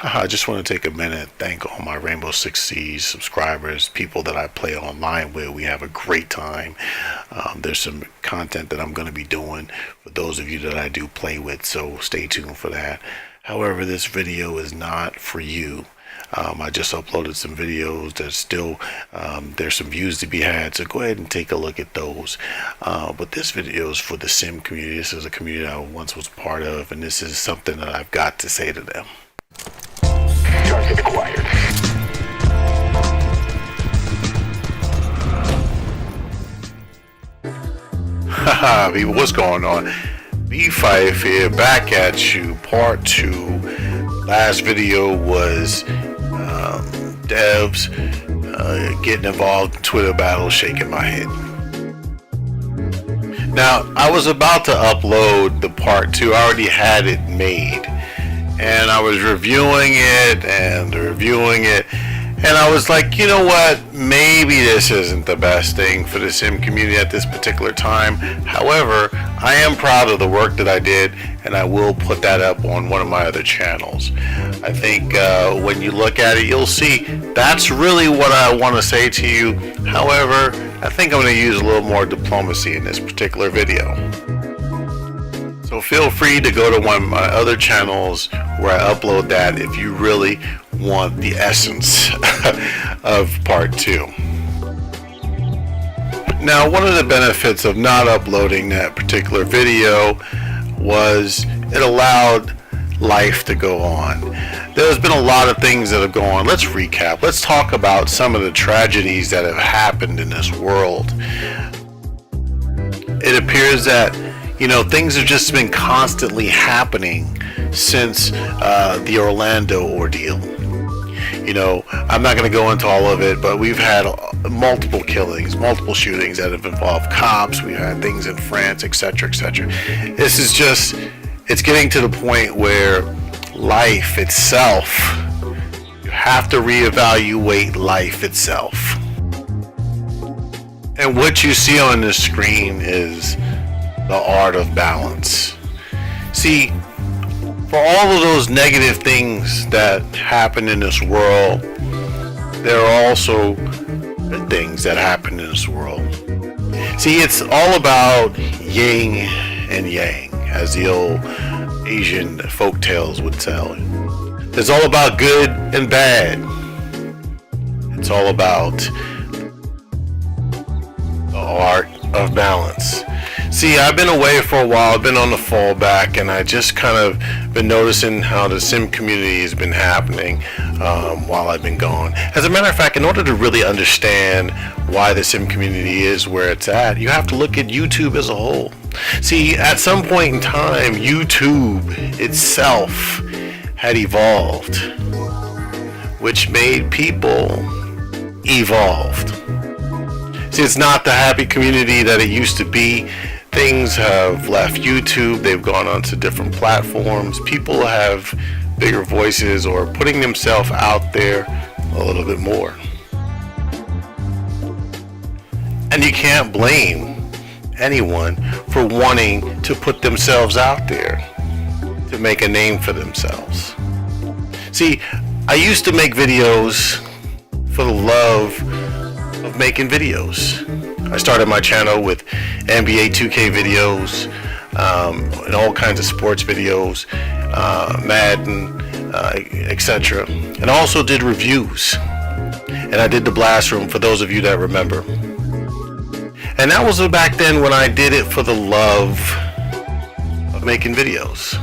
I just want to take a minute and thank all my Rainbow Six Siege subscribers, people that I play online with. We have a great time. There's some content that I'm going to be doing for those of you that I do play with, so stay tuned for that. However, this video is not for you. I just uploaded some videos that still, there's some views to be had, so go ahead and take a look at those. But this video is for the sim community. This is a community I once was part of, and this is something that I've got to say to them. Target acquired. Haha, people, what's going on? BPhife here, back at you, part 2. Last video was devs getting involved in Twitter battles, shaking my head. Now, I was about to upload the part 2. I already had it made, and I was reviewing it, and I was like, you know what, maybe this isn't the best thing for the sim community at this particular time. However, I am proud of the work that I did, and I will put that up on one of my other channels. I think when you look at it, you'll see that's really what I want to say to you. However, I think I'm going to use a little more diplomacy in this particular video. So feel free to go to one of my other channels where I upload that if you really want the essence of part 2. Now, one of the benefits of not uploading that particular video was it allowed life to go on. There's been a lot of things that have gone on. Let's recap. Let's talk about some of the tragedies that have happened in this world. It appears that, you know, things have just been constantly happening since the Orlando ordeal. You know, I'm not going to go into all of it, but we've had multiple killings, multiple shootings that have involved cops. We've had things in France, etc., etc. This is just, it's getting to the point where life itself, you have to reevaluate life itself. And what you see on the screen is the art of balance. See, for all of those negative things that happen in this world, there are also good things that happen in this world. See, it's all about yin and yang, as the old Asian folk tales would tell. It's all about good and bad. It's all about the art of balance. See, I've been away for a while. I've been on the fallback, and I just kind of been noticing how the sim community has been happening while I've been gone. As a matter of fact, in order to really understand why the sim community is where it's at, you have to look at YouTube as a whole. See, at some point in time, YouTube itself had evolved, which made people evolved. See, it's not the happy community that it used to be. Things have left YouTube, they've gone on to different platforms. People have bigger voices or putting themselves out there a little bit more. And you can't blame anyone for wanting to put themselves out there to make a name for themselves. See, I used to make videos for the love of making videos. I started my channel with NBA 2K videos and all kinds of sports videos, Madden, etc. And I also did reviews. And I did the Blast Room, for those of you that remember. And that was back then when I did it for the love of making videos.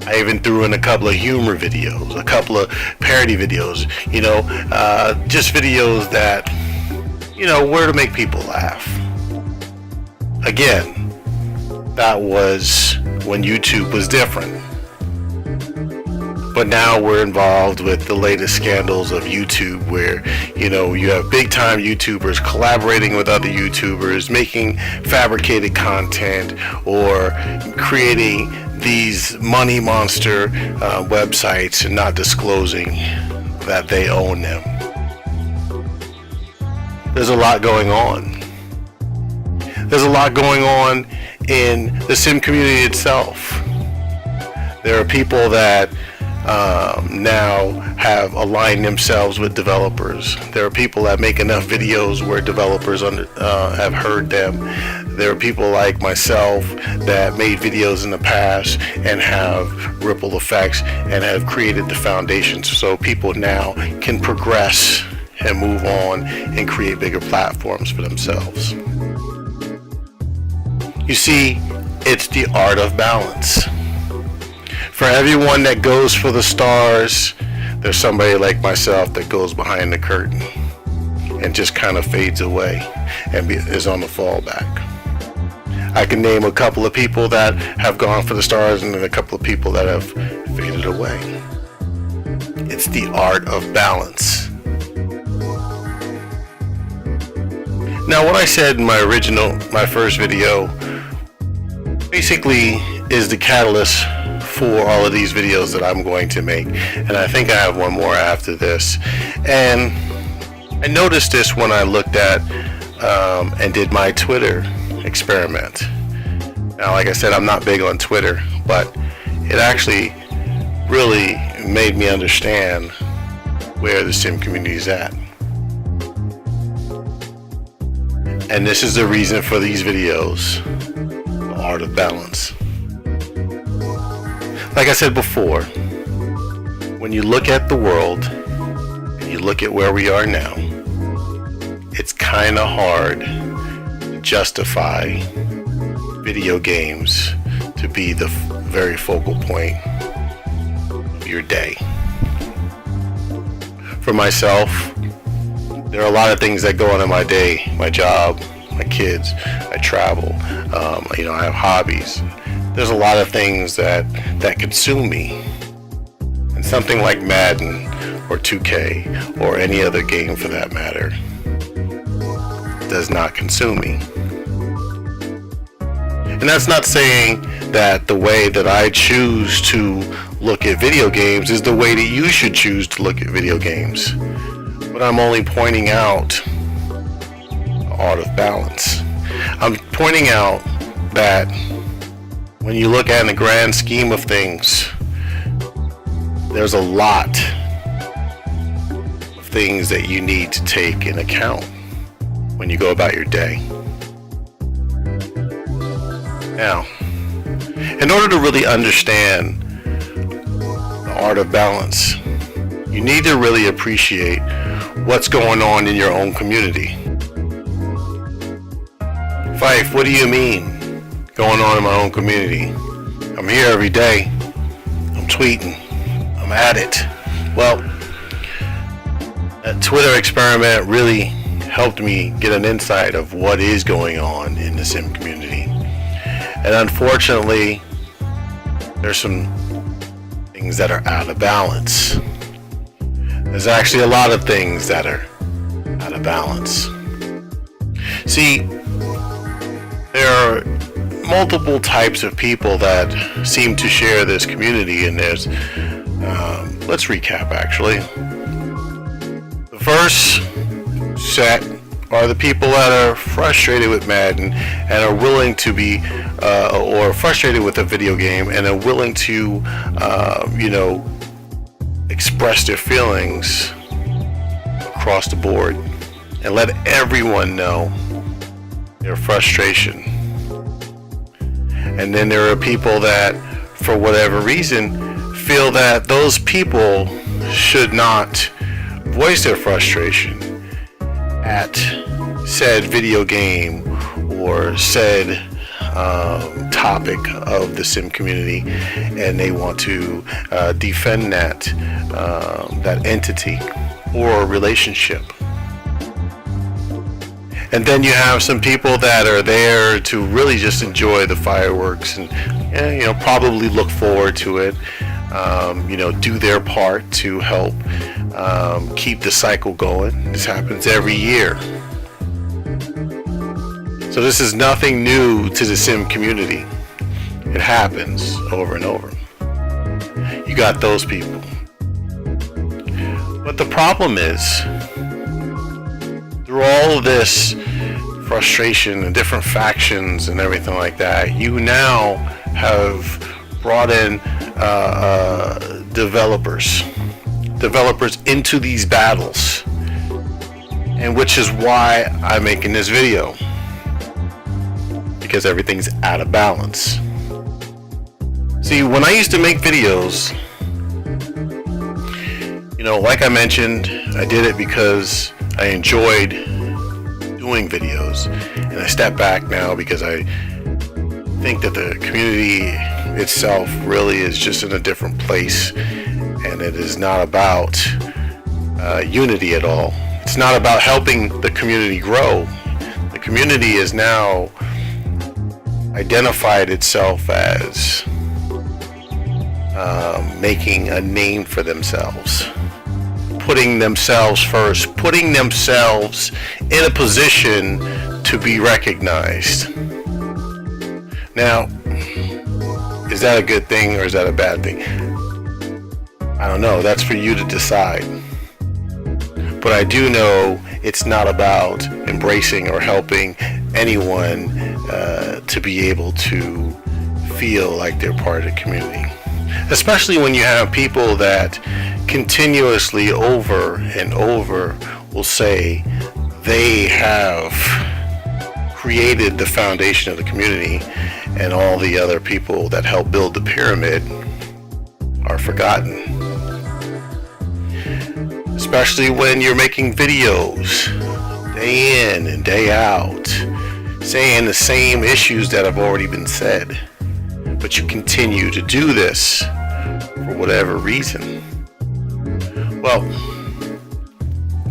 I even threw in a couple of humor videos, a couple of parody videos, you know, just videos that, you know, were to make people laugh. Again, that was when YouTube was different. But now we're involved with the latest scandals of YouTube where, you know, you have big time YouTubers collaborating with other YouTubers, making fabricated content or creating these money monster websites and not disclosing that they own them. There's a lot going on. There's a lot going on in the sim community itself. There are people that now have aligned themselves with developers. There are people that make enough videos where developers have heard them. There are people like myself that made videos in the past and have ripple effects and have created the foundations so people now can progress and move on and create bigger platforms for themselves. You see, it's the art of balance. For everyone that goes for the stars, there's somebody like myself that goes behind the curtain and just kind of fades away and is on the fallback. I can name a couple of people that have gone for the stars and then a couple of people that have faded away. It's the art of balance. Now, what I said in my first video, basically is the catalyst for all of these videos that I'm going to make, and I think I have one more after this. And I noticed this when I looked at and did my Twitter experiment. Now, like I said, I'm not big on Twitter, but it actually really made me understand where the sim community is at. And this is the reason for these videos: the art of balance. Like I said before, when you look at the world and you look at where we are now, it's kind of hard to justify video games to be the very focal point of your day. For myself, there are a lot of things that go on in my day: my job, my kids, I travel, I have hobbies. There's a lot of things that consume me. And something like Madden or 2K or any other game for that matter does not consume me. And that's not saying that the way that I choose to look at video games is the way that you should choose to look at video games. But I'm only pointing out the art of balance. I'm pointing out that when you look at in the grand scheme of things, there's a lot of things that you need to take in account when you go about your day. Now, in order to really understand the art of balance, you need to really appreciate what's going on in your own community. Fife, what do you mean going on in my own community? I'm here every day. I'm tweeting. I'm at it. Well, that Twitter experiment really helped me get an insight of what is going on in the sim community. And unfortunately, there's some things that are out of balance. There's actually a lot of things that are out of balance. See, there are multiple types of people that seem to share this community, and there's let's recap actually. The first set are the people that are frustrated with Madden and are willing to be or frustrated with a video game and are willing to express their feelings across the board and let everyone know their frustration. And then there are people that, for whatever reason, feel that those people should not voice their frustration at said video game or said topic of the sim community, and they want to defend that entity or relationship. And then you have some people that are there to really just enjoy the fireworks and probably look forward to it, do their part to help keep the cycle going. This happens every year. So this is nothing new to the sim community. It happens over and over. You got those people. But the problem is, through all of this frustration and different factions and everything like that, you now have brought in developers into these battles, and which is why I'm making this video, because everything's out of balance. See, when I used to make videos, like I mentioned, I did it because I enjoyed doing videos, and I step back now because I think that the community itself really is just in a different place, and it is not about unity at all. It's not about helping the community grow. The community has now identified itself as making a name for themselves, putting themselves first, putting themselves in a position to be recognized. Now, is that a good thing or is that a bad thing? I don't know. That's for you to decide. But I do know it's not about embracing or helping anyone to be able to feel like they're part of the community. Especially when you have people that continuously over and over will say they have created the foundation of the community, and all the other people that help build the pyramid are forgotten. Especially when you're making videos day in and day out, saying the same issues that have already been said, but you continue to do this for whatever reason. Well,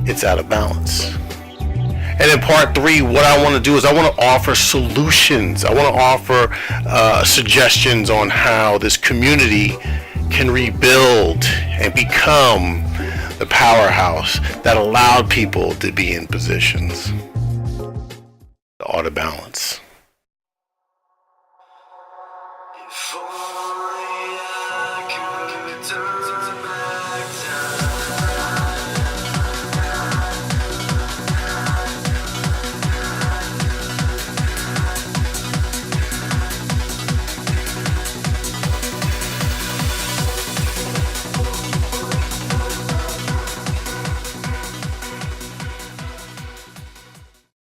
it's out of balance. And in part 3, what I want to do is I want to offer solutions. I want to offer suggestions on how this community can rebuild and become the powerhouse that allowed people to be in positions out of balance.